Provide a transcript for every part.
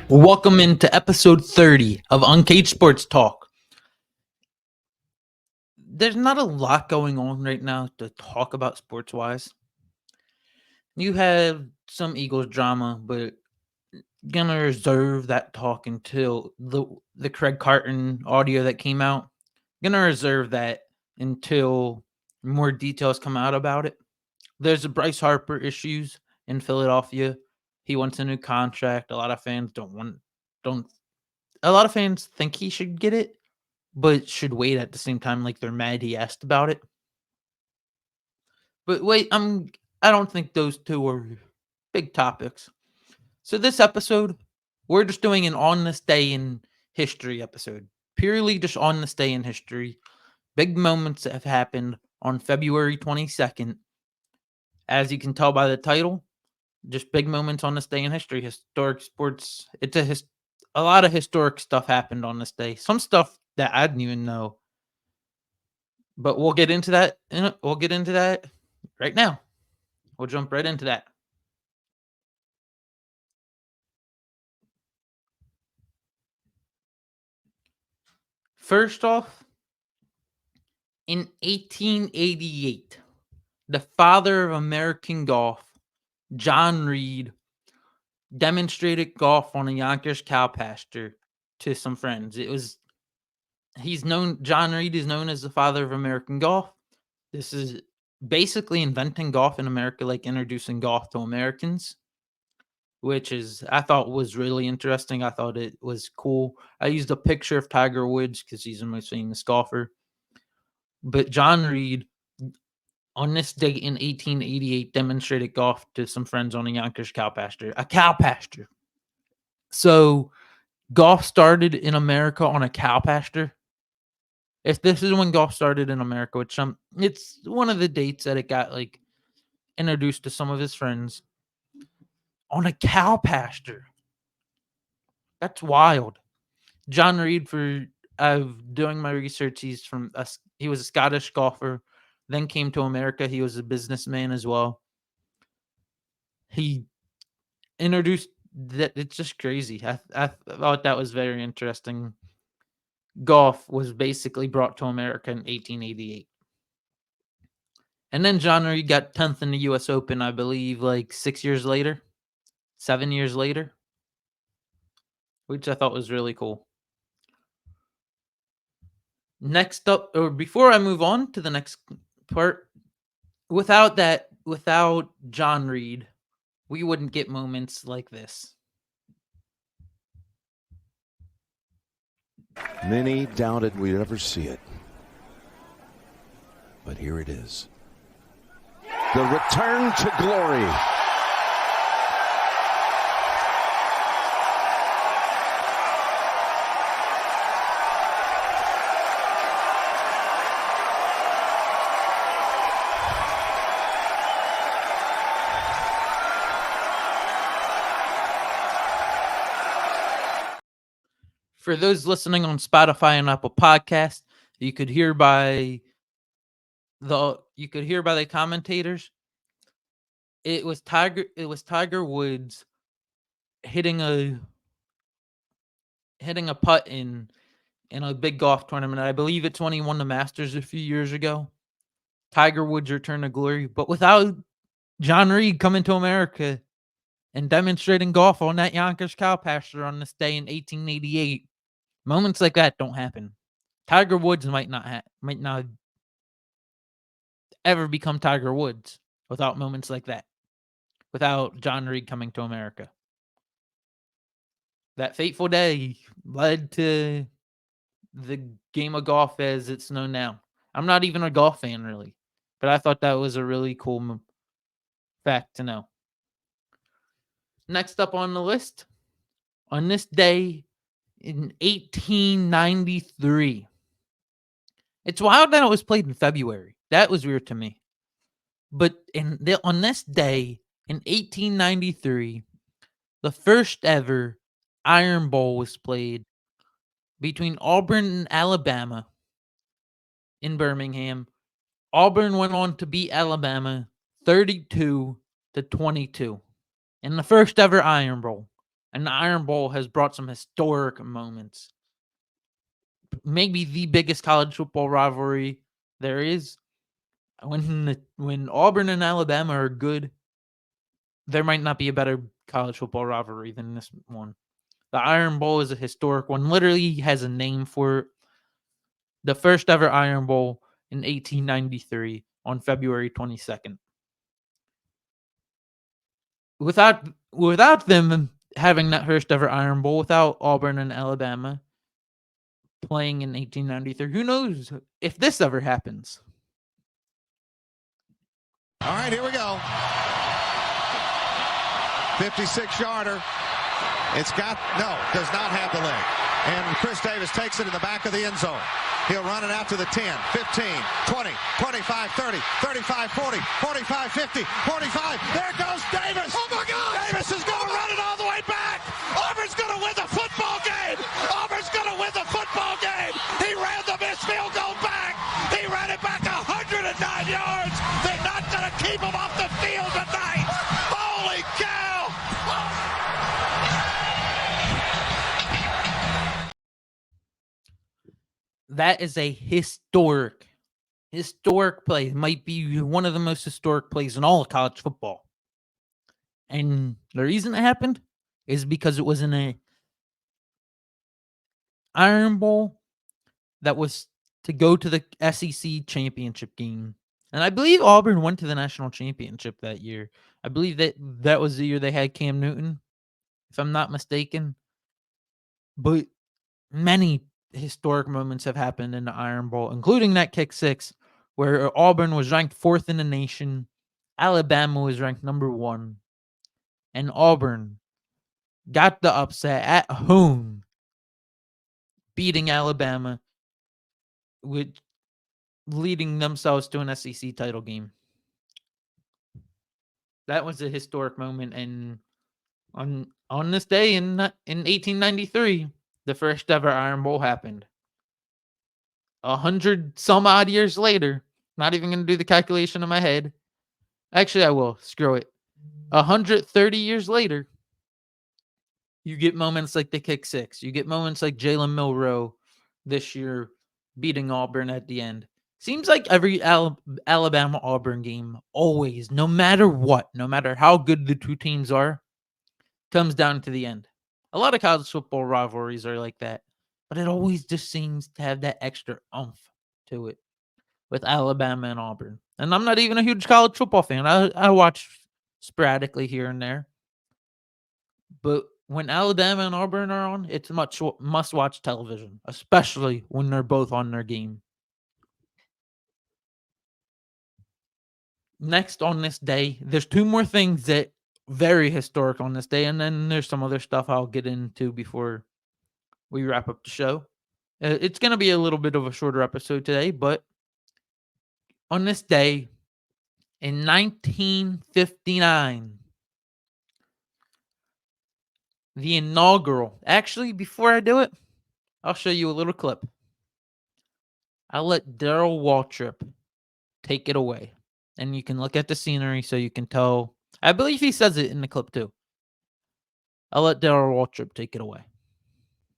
Welcome into episode 30 of Uncaged Sports Talk. There's not a lot going on right now to talk about sports wise. You have some Eagles drama, but gonna reserve that talk until the Craig Carton audio that came out. Gonna reserve that until more details come out about it. There's a Bryce Harper issues in Philadelphia. He wants a new contract. A lot of fans don't a lot of fans think he should get it, but should wait at the same time, like they're mad he asked about it. But wait, I don't think those two are big topics. So this episode, we're just doing an on this day in history episode. Purely just on this day in history. Big moments that have happened on February 22nd. As you can tell by the title, just big moments on this day in history. Historic sports. A lot of historic stuff happened on this day. Some stuff that I didn't even know. But we'll get into that. We'll get into that right now. We'll jump right into that. First off, in 1888, the father of American golf, John Reed, demonstrated golf on a Yonkers cow pasture to some friends. John Reed is known as the father of American golf. This is basically inventing golf in America, like introducing golf to Americans, which I thought was really interesting. I thought it was cool. I used a picture of Tiger Woods because he's the most famous golfer. But John Reed, on this date in 1888, demonstrated golf to some friends on a Yonkers cow pasture. A cow pasture. So golf started in America on a cow pasture. If this is when golf started in America, which it's one of the dates that it got like introduced to some of his friends on a cow pasture. That's wild. John Reed, for doing my research, he was a Scottish golfer, then came to America. He was a businessman as well. He introduced that. It's just crazy. I thought that was very interesting. Golf was basically brought to America in 1888. And then John Reed got 10th in the U.S. Open, I believe, like 7 years later, which I thought was really cool. Next up, or before I move on to the next part, without John Reed, we wouldn't get moments like this. Many doubted we'd ever see it. But here it is. The return to glory. For those listening on Spotify and Apple Podcasts, you could hear by the commentators. It was Tiger Woods hitting a putt in a big golf tournament. I believe it's when he won the Masters a few years ago. Tiger Woods' return to glory, but without John Reed coming to America and demonstrating golf on that Yonkers cow pasture on this day in 1888, moments like that don't happen. Tiger Woods might not ever become Tiger Woods without moments like that, without John Reed coming to America. That fateful day led to the game of golf as it's known now. I'm not even a golf fan, really, but I thought that was a really cool fact to know. Next up on the list, on this day in 1893. It's wild that it was played in February. That was weird to me. But on this day in 1893, the first ever Iron Bowl was played between Auburn and Alabama in Birmingham. Auburn went on to beat Alabama 32-22 in the first ever Iron Bowl. And the Iron Bowl has brought some historic moments. Maybe the biggest college football rivalry there is. When Auburn and Alabama are good, there might not be a better college football rivalry than this one. The Iron Bowl is a historic one. Literally has a name for it. The first ever Iron Bowl in 1893 on February 22nd. Without them having that first ever Iron Bowl, without Auburn and Alabama playing in 1893, who knows if this ever happens? All right, here we go. 56-yarder. It's got, no, does not have the leg. And Chris Davis takes it in the back of the end zone. He'll run it out to the 10, 15, 20, 25, 30, 35, 40, 45, 50, 45. There goes Davis. Oh, my God. Davis is going to run it all the way back. Auburn's going to win the football game. Auburn's going to win the football game. He ran the missed field goal back. He ran it back 109 yards. They're not going to keep him off the field tonight. Holy cow. That is a historic play. It might be one of the most historic plays in all of college football. And the reason it happened is because it was in a Iron Bowl that was to go to the SEC championship game. And I believe Auburn went to the national championship that year. I believe that was the year they had Cam Newton, if I'm not mistaken. But many historic moments have happened in the Iron Bowl, including that kick six, where Auburn was ranked 4th in the nation, Alabama was ranked number 1, and Auburn got the upset at home, beating Alabama, with leading themselves to an SEC title game. That was a historic moment, and on this day in 1893, the first ever Iron Bowl happened. 100 some odd years later, not even going to do the calculation in my head. Actually, I will. Screw it. 130 years later, you get moments like the kick six. You get moments like Jalen Milroe this year beating Auburn at the end. Seems like every Alabama Auburn game always, no matter what, no matter how good the two teams are, comes down to the end. A lot of college football rivalries are like that, but it always just seems to have that extra oomph to it with Alabama and Auburn. And I'm not even a huge college football fan. I watch sporadically here and there. But when Alabama and Auburn are on, it's much must-watch television, especially when they're both on their game. Next on this day, there's two more things that very historic on this day, and then there's some other stuff I'll get into before we wrap up the show. It's going to be a little bit of a shorter episode today, but on this day in 1959, the inaugural. Actually, before I do it, I'll show you a little clip. I'll let Darrell Waltrip take it away. And you can look at the scenery so you can tell. I believe he says it in the clip too. I'll let Darrell Waltrip take it away.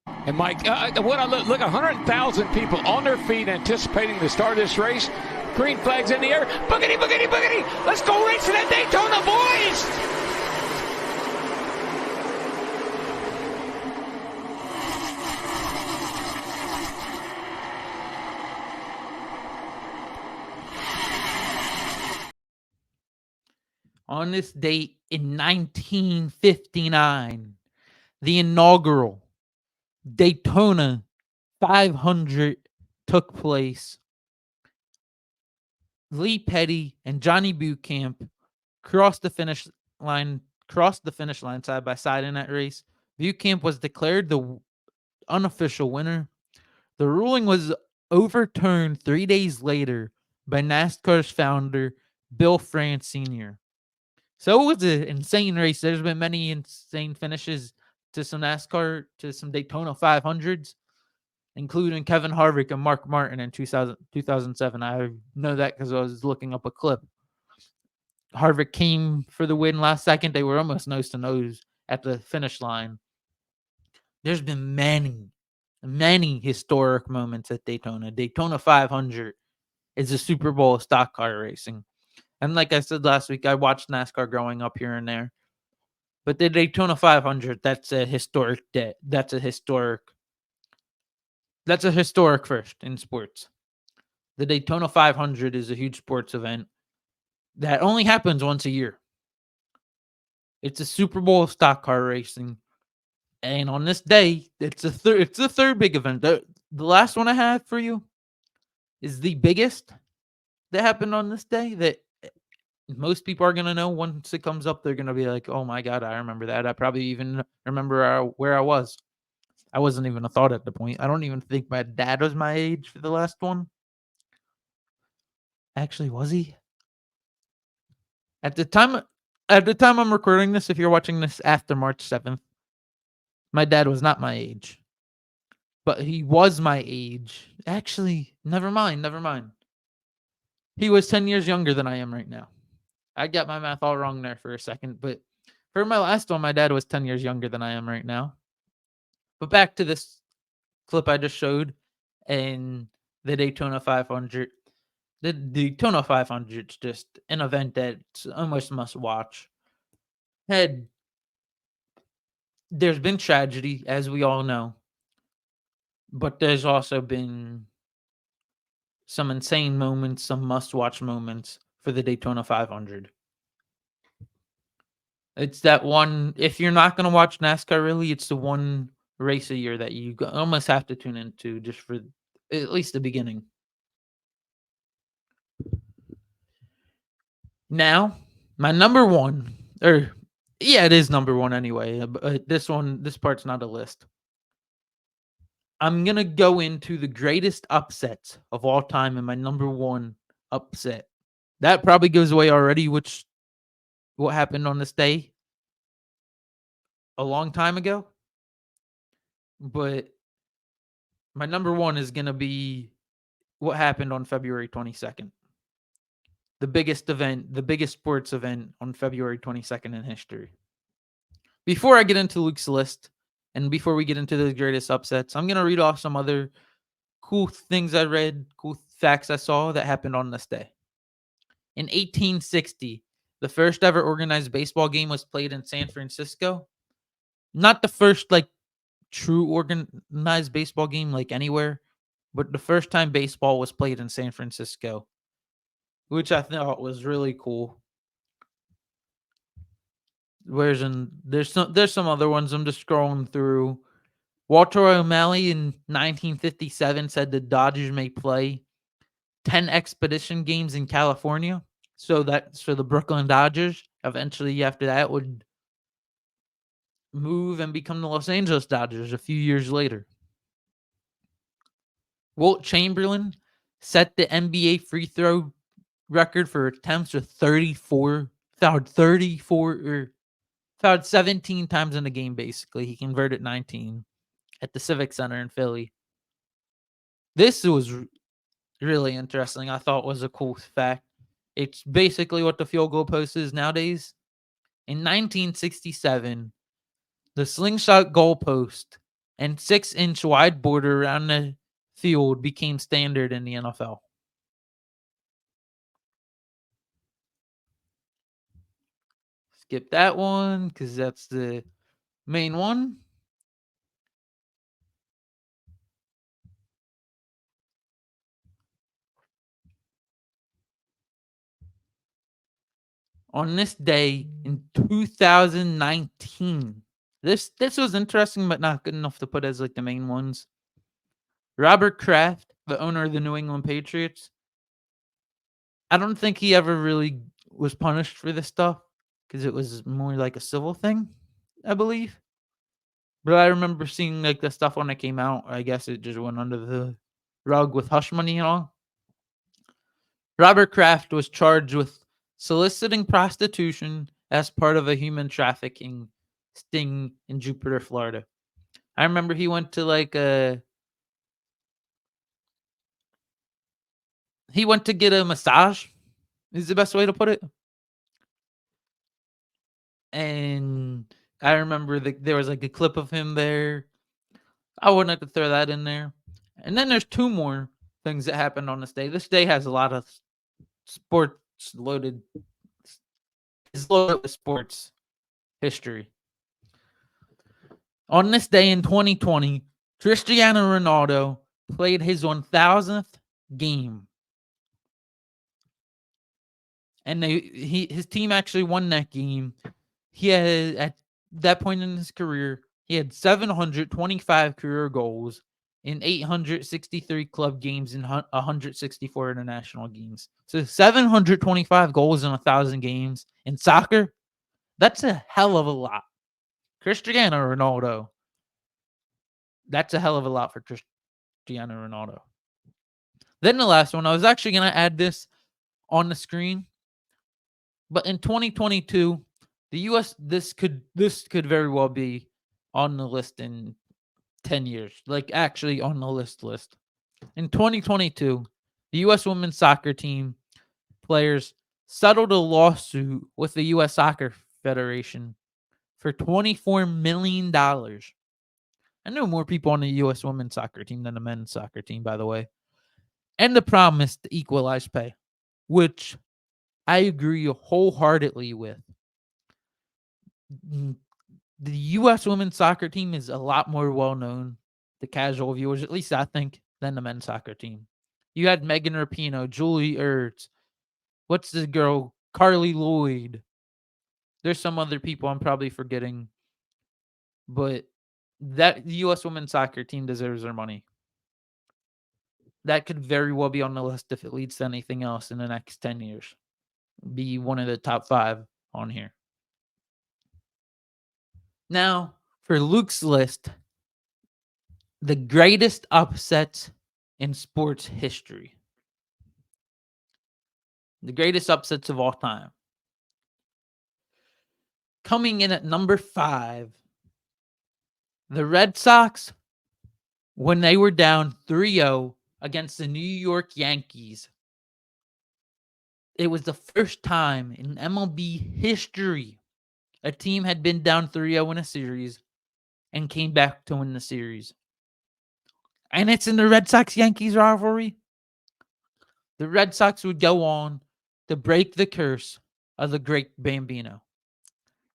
And Mike, when I look, 100,000 people on their feet anticipating the start of this race. Green flags in the air. Boogity, boogity, boogity. Let's go racing at Daytona, boys. On this date in 1959, the inaugural Daytona 500 took place. Lee Petty and Johnny Bucamp crossed the finish line side by side in that race. Bucamp was declared the unofficial winner. The ruling was overturned 3 days later by NASCAR's founder, Bill France Sr. So it was an insane race. There's been many insane finishes to some NASCAR, to some Daytona 500s, including Kevin Harvick and Mark Martin in 2007. I know that because I was looking up a clip. Harvick came for the win last second. They were almost nose to nose at the finish line. There's been many historic moments at Daytona. Daytona 500 is a Super Bowl of stock car racing. And like I said last week, I watched NASCAR growing up here and there. But the Daytona 500, that's a historic day. That's a historic first in sports. The Daytona 500 is a huge sports event that only happens once a year. It's a Super Bowl of stock car racing. And on this day, it's the third big event. The last one I have for you is the biggest that happened on this day that most people are gonna know once it comes up. They're gonna be like, "Oh my god, I remember that." I probably even remember where I was. I wasn't even a thought at the point. I don't even think my dad was my age for the last one. Actually, was he? At the time at the time I'm recording this, if you're watching this after March 7th, my dad was not my age. But he was my age. Actually, never mind, never mind. He was 10 years younger than I am right now. I got my math all wrong there for a second, but for my last one, my dad was 10 years younger than I am right now. But back to this clip I just showed in the Daytona 500. The Daytona 500 is just an event that's almost must watch. Had There's been tragedy, as we all know, but there's also been some insane moments, some must watch moments for the Daytona 500. It's that one, if you're not going to watch NASCAR really, it's the one race a year that you almost have to tune into just for at least the beginning. Now, my number one, or yeah, it is number one anyway. But this part's not a list. I'm going to go into the greatest upsets of all time and my number one upset. That probably goes away already, which what happened on this day a long time ago. But my number one is going to be what happened on February 22nd. The biggest sports event on February 22nd in history. Before I get into Luke's list and before we get into the greatest upsets, I'm going to read off some other cool things I read, cool facts I saw that happened on this day. In 1860, the first ever organized baseball game was played in San Francisco. Not the first like true organized baseball game like anywhere, but the first time baseball was played in San Francisco, which I thought was really cool. There's some other ones I'm just scrolling through. Walter O'Malley in 1957 said the Dodgers may play 10 expedition games in California. So the Brooklyn Dodgers eventually after that would move and become the Los Angeles Dodgers a few years later. Wilt Chamberlain set the NBA free throw record for attempts with 34, fouled 17 times in the game basically. He converted 19 at the Civic Center in Philly. This was really interesting. I thought was a cool fact. It's basically what the field goal post is nowadays. In 1967, the slingshot goalpost and 6-inch wide border around the field became standard in the NFL. Skip that one because that's the main one. On this day in 2019, this was interesting but not good enough to put as like the main ones. Robert Kraft, the owner of the New England Patriots, I don't think he ever really was punished for this stuff because it was more like a civil thing, I believe. But I remember seeing like the stuff when it came out. I guess it just went under the rug with hush money and all. Robert Kraft was charged with soliciting prostitution as part of a human trafficking sting in Jupiter, Florida. I remember he went to he went to get a massage, is the best way to put it. And I remember there was like a clip of him there I wanted to throw that in there. And then there's two more things that happened on this day. This day has a lot of sports loaded. It's loaded with sports history. On this day in 2020, Cristiano Ronaldo played his 1000th game. And his team actually won that game. He had, at that point in his career, he had 725 career goals in 863 club games and 164 international games. So 725 goals in 1,000 games in soccer, that's a hell of a lot. Cristiano Ronaldo, that's a hell of a lot for Cristiano Ronaldo. Then the last one, I was actually going to add this on the screen, but in 2022, the U.S. this could very well be on the list in 10 years, like actually on the list. In 2022, the U.S. women's soccer team players settled a lawsuit with the U.S. Soccer Federation for $24 million. I know more people on the U.S. women's soccer team than the men's soccer team, by the way. And the promise to equalize pay, which I agree wholeheartedly with. The U.S. women's soccer team is a lot more well known to casual viewers, at least I think, than the men's soccer team. You had Megan Rapinoe, Julie Ertz. What's this girl? Carly Lloyd. There's some other people I'm probably forgetting, but that the U.S. women's soccer team deserves their money. That could very well be on the list if it leads to anything else in the next 10 years. Be one of the top 5 on here. Now, for Luke's list, the greatest upsets in sports history. The greatest upsets of all time. Coming in at number 5, the Red Sox, when they were down 3-0 against the New York Yankees. It was the first time in MLB history a team had been down 3-0 in a series and came back to win the series. And it's in the Red Sox-Yankees rivalry. The Red Sox would go on to break the curse of the great Bambino.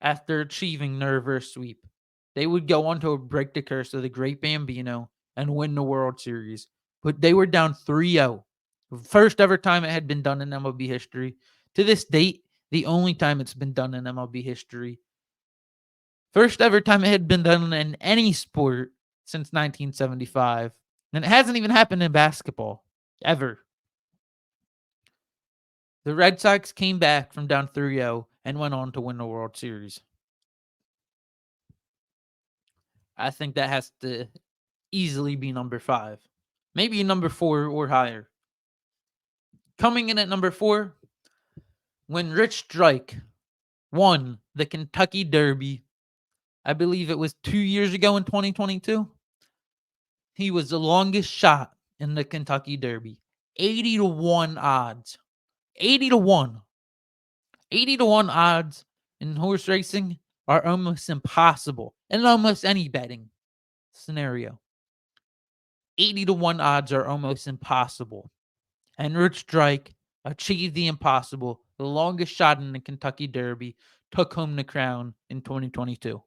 After achieving their reverse sweep, they would go on to break the curse of the great Bambino and win the World Series. But they were down 3-0. First ever time it had been done in MLB history. To this date, the only time it's been done in MLB history. First ever time it had been done in any sport since 1975. And it hasn't even happened in basketball, ever. The Red Sox came back from down 3-0 and went on to win the World Series. I think that has to easily be number 5. Maybe number 4 or higher. Coming in at number 4, when Rich Strike won the Kentucky Derby, I believe it was 2 years ago in 2022. He was the longest shot in the Kentucky Derby. 80-1 odds. 80-1. 80-1 odds in horse racing are almost impossible in almost any betting scenario. 80-1 odds are almost impossible. And Rich Strike achieved the impossible. The longest shot in the Kentucky Derby took home the crown in 2022.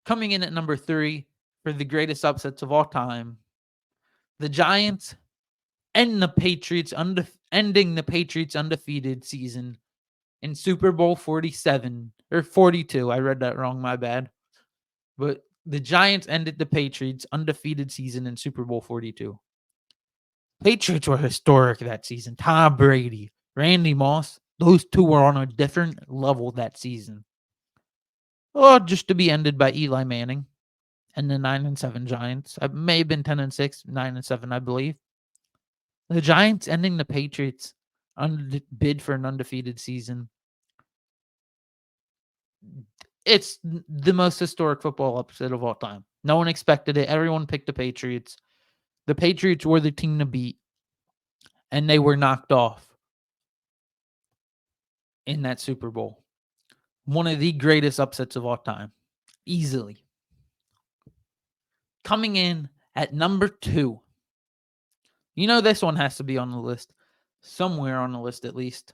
Coming in at number 3 for the greatest upsets of all time, the Giants ending the Patriots' undefeated season in Super Bowl 47 or 42. I read that wrong, my bad. But the Giants ended the Patriots' undefeated season in Super Bowl 42. Patriots were historic that season. Tom Brady, Randy Moss, those two were on a different level that season. Oh, just to be ended by Eli Manning and the 9-7 Giants. It may have been 10-6, 9-7, I believe. The Giants ending the Patriots bid for an undefeated season. It's the most historic football upset of all time. No one expected it. Everyone picked the Patriots. The Patriots were the team to beat, and they were knocked off in that Super Bowl. One of the greatest upsets of all time. Easily. Coming in at number 2. You know this one has to be on the list. Somewhere on the list at least.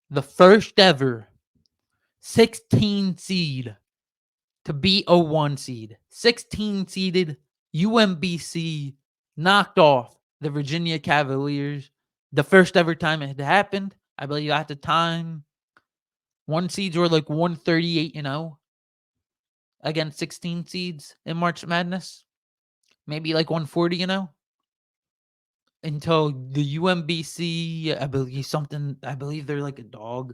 The first ever 16 seed to beat a 1 seed. 16 seeded UMBC knocked off the Virginia Cavaliers. The first ever time it had happened. I believe at the time, 1 seeds were like 138-0 against 16 seeds in March Madness. Maybe like 140-0 until the UMBC, I believe they're like a dog.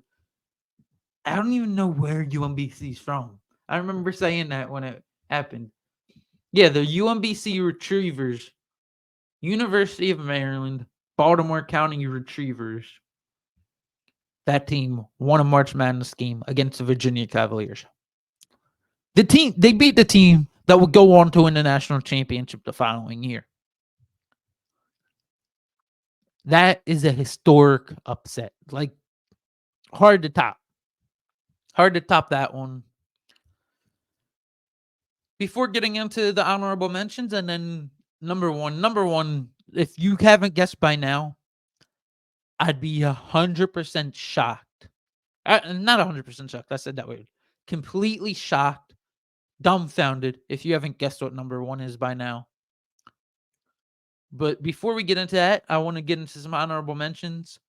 I don't even know where UMBC's from. I remember saying that when it happened. Yeah, the UMBC Retrievers, University of Maryland, Baltimore County Retrievers. That team won a March Madness game against the Virginia Cavaliers. They beat the team that would go on to win the national championship the following year. That is a historic upset. Like, hard to top. Hard to top that one. Before getting into the honorable mentions, and then number one, if you haven't guessed by now, I'd be 100% shocked. Not 100% shocked. I said that weird. Completely shocked, dumbfounded if you haven't guessed what number 1 is by now. But before we get into that, I want to get into some honorable mentions.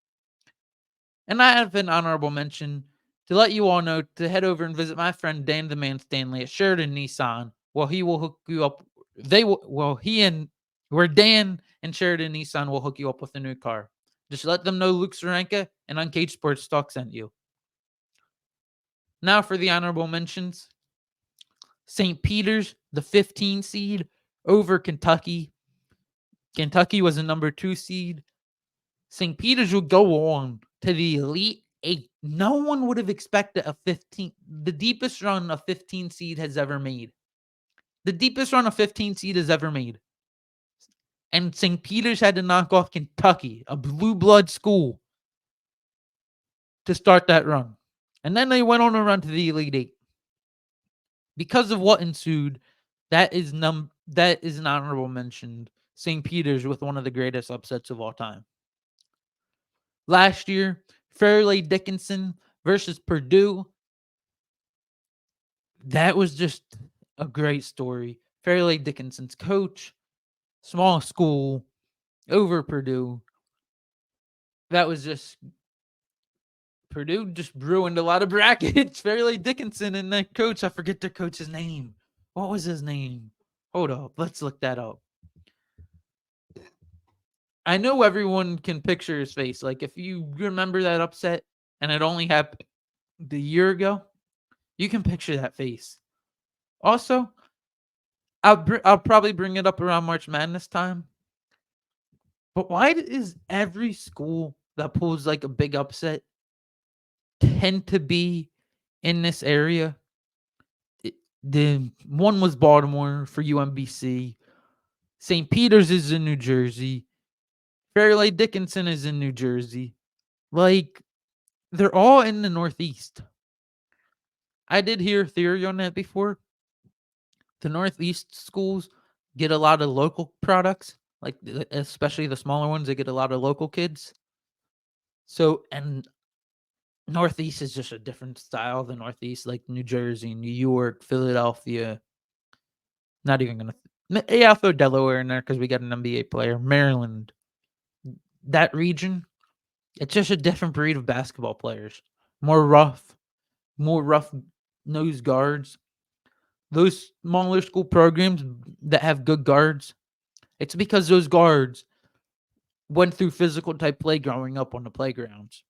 And I have an honorable mention to let you all know to head over and visit my friend Dan the Man Stanley at Sheridan Nissan. Well, he will hook you up. Where Dan and Sheridan Nissan will hook you up with a new car. Just let them know Luke Saranka and Uncaged Sports Talk sent you. Now for the honorable mentions. St. Peter's, the 15 seed over Kentucky. Kentucky was a number 2 seed. St. Peter's would go on to the Elite 8. No one would have expected the deepest run a 15 seed has ever made. The deepest run a 15 seed has ever made. And St. Peter's had to knock off Kentucky, a blue blood school, to start that run. And then they went on a run to the Elite 8. Because of what ensued, that is an honorable mention. St. Peter's with one of the greatest upsets of all time. Last year, Fairleigh Dickinson versus Purdue. That was just a great story. Fairleigh Dickinson's coach, small school, over Purdue. That was just Purdue just ruined a lot of brackets. Fairleigh Dickinson and that coach, I forget their coach's name. What was his name? Hold up, let's look that up. I know everyone can picture his face. Like, if you remember that upset and it only happened the year ago, you can picture that face. Also, I'll probably bring it up around March Madness time. But why is every school that pulls like a big upset tend to be in this area? The one was Baltimore for UMBC. St. Peter's is in New Jersey. Fairleigh Dickinson is in New Jersey. Like, they're all in the Northeast. I did hear a theory on that before. The Northeast schools get a lot of local products, like especially the smaller ones. They get a lot of local kids. So, and Northeast is just a different style. The Northeast, like New Jersey, New York, Philadelphia. Not even gonna. I'll throw Delaware in there because we got an NBA player. Maryland. That region, it's just a different breed of basketball players. More rough nosed guards. Those smaller school programs that have good guards, it's because those guards went through physical type play growing up on the playgrounds.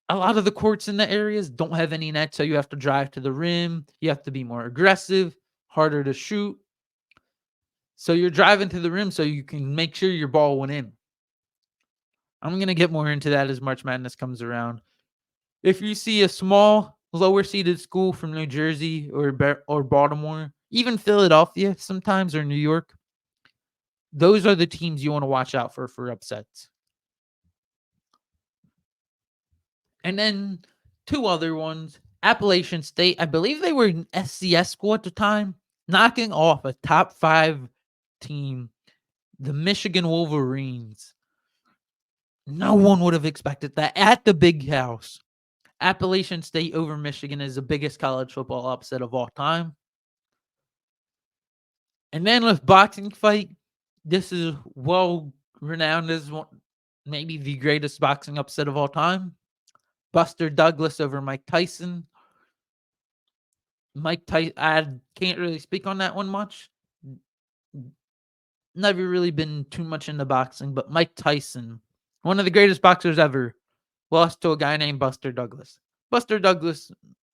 A lot of the courts in the areas don't have any net, so you have to drive to the rim. You have to be more aggressive, harder to shoot. So you're driving to the rim so you can make sure your ball went in. I'm going to get more into that as March Madness comes around. If you see a small, lower-seeded school from New Jersey or Baltimore, even Philadelphia sometimes, or New York, those are the teams you want to watch out for upsets. And then 2 other ones. Appalachian State, I believe they were an SCS school at the time. knocking off a top 5 team, the Michigan Wolverines. No one would have expected that at the big house. Appalachian State over Michigan is the biggest college football upset of all time. And then with boxing fight, this is well renowned as maybe the greatest boxing upset of all time. Buster Douglas over Mike Tyson. Mike Tyson, I can't really speak on that one much. Never really been too much into boxing, but Mike Tyson, one of the greatest boxers ever, lost to a guy named Buster Douglas. Buster Douglas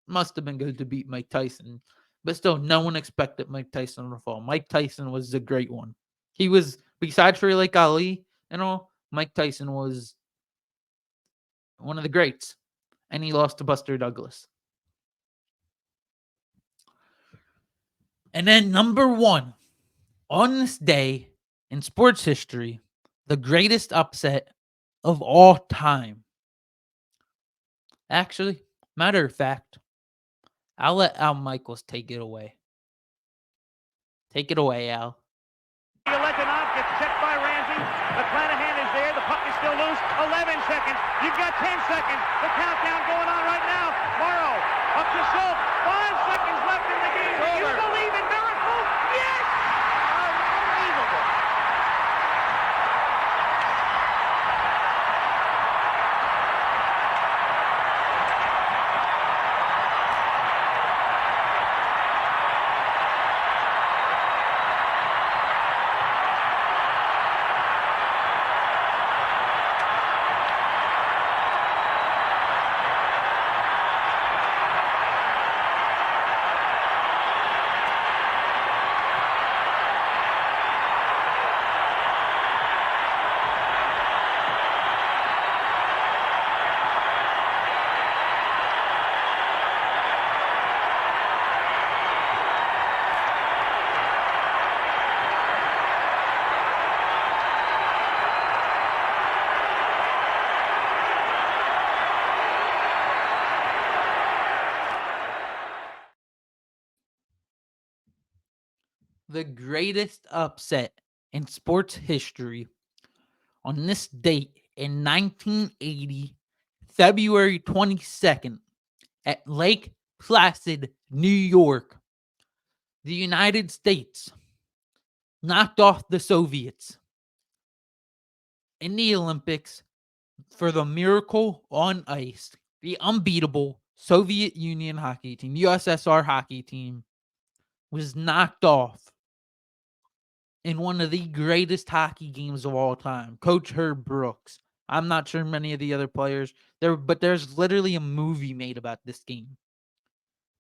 must have been good to beat Mike Tyson, but still, no one expected Mike Tyson to fall. Mike Tyson was the great one. He was, besides for like Ali and all, Mike Tyson was one of the greats, and he lost to Buster Douglas. And then number one, on this day in sports history, the greatest upset of all time. Actually, matter of fact, I'll let Al Michaels take it away. Take it away, Al. Lekanov gets checked by Ramsey. McClanahan is there. The puck is still loose. 11 seconds. You've got 10 seconds. The countdown going on right now. Morrow up to Schultz. 5 seconds left in the game. Do you believe in miracles? Yes! Unbelievable. The greatest upset in sports history on this date in 1980, February 22nd, at Lake Placid, New York. The United States knocked off the Soviets in the Olympics for the Miracle on Ice, the unbeatable Soviet Union hockey team, USSR hockey team, was knocked off in one of the greatest hockey games of all time. Coach Herb Brooks. I'm not sure many of the other players there, but there's literally a movie made about this game.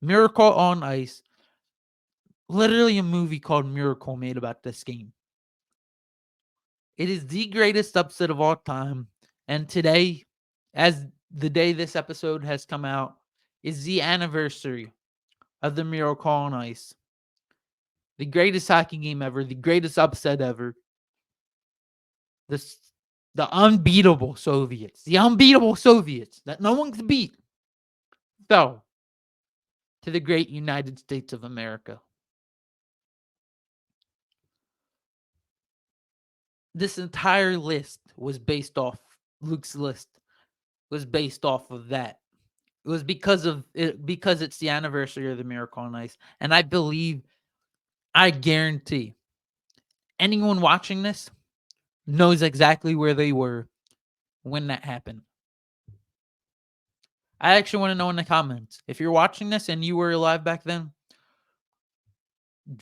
Miracle on Ice. Literally a movie called Miracle made about this game. It is the greatest upset of all time. And today, as the day this episode has come out, is the anniversary of the Miracle on Ice. The greatest hockey game ever, the greatest upset ever. The unbeatable Soviets that no one could beat, fell to the great United States of America. This entire list was based off, Luke's list was based off of that. It was because it's the anniversary of the Miracle on Ice. And I guarantee anyone watching this knows exactly where they were when that happened. I actually want to know in the comments, if you're watching this and you were alive back then,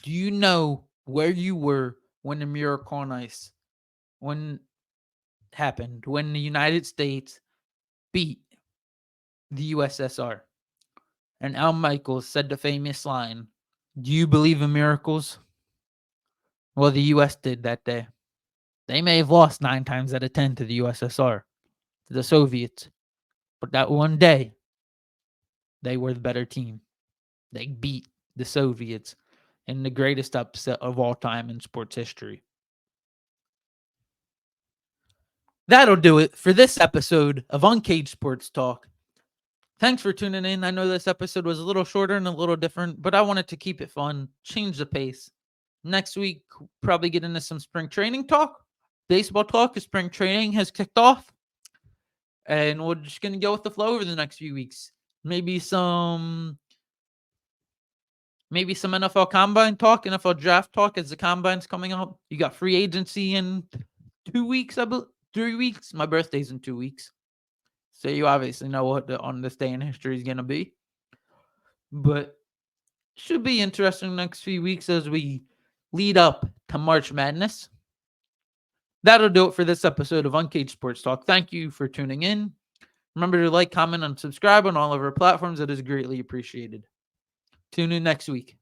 do you know where you were when the Miracle on Ice happened, when the United States beat the USSR? And Al Michaels said the famous line, "Do you believe in miracles?" Well, the U.S. did that day. They may have lost 9 times out of 10 to the USSR, to the Soviets. But that one day, they were the better team. They beat the Soviets in the greatest upset of all time in sports history. That'll do it for this episode of Uncaged Sports Talk. Thanks for tuning in. I know this episode was a little shorter and a little different, but I wanted to keep it fun, change the pace. Next week, probably get into some spring training talk, baseball talk, as spring training has kicked off. And we're just going to go with the flow over the next few weeks. Maybe some NFL combine talk, NFL draft talk as the combine's coming up. You got free agency in 2 weeks, 3 weeks. My birthday's in 2 weeks. So you obviously know what on this day in history is going to be. But should be interesting next few weeks as we lead up to March Madness. That'll do it for this episode of Uncaged Sports Talk. Thank you for tuning in. Remember to like, comment, and subscribe on all of our platforms. That is greatly appreciated. Tune in next week.